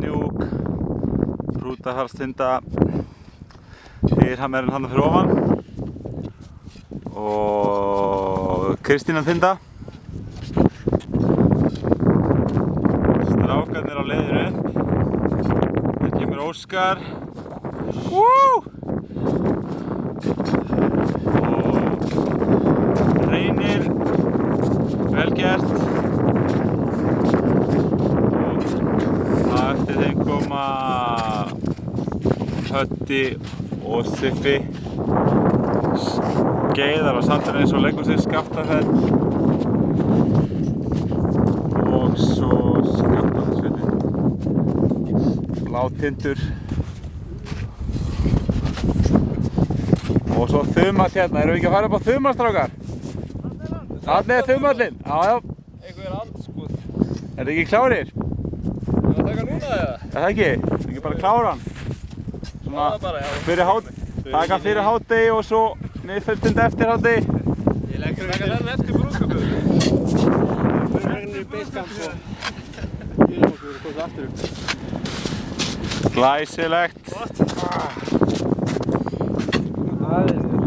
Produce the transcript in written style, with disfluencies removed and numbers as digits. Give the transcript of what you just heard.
Djúk, Hrútafarstunda, Dyrhammerinn hann fyrir ofan og Kristínartinda. Strákarnir á leiðinu upp. Það kemur Óskar. Og Reynir, vel gert. Og eftir þeim koma Höddi og Siffi. Skeiðar á Sandurinn svo leggur sig Skaftafell. Og svo Skaftafellsveitin. Blátindur. Og svo þumall hérna, erum við ekki að fara upp á þumall, strákar? Þarna er þumallinn, já. Einhver andskot. Er þið ekki klárir? Er það að taka núna eða? Er það ekki? Þið ekki bara klára hann? Svona fyrir taka fyrir hádegi og svo miðföldund eftir hádegi. Ég leggur ekki þennan eftir brúðköpum. Fyrir henni í beiskamp og gilum okkur og komum aftur upp. Glæsilegt. Það er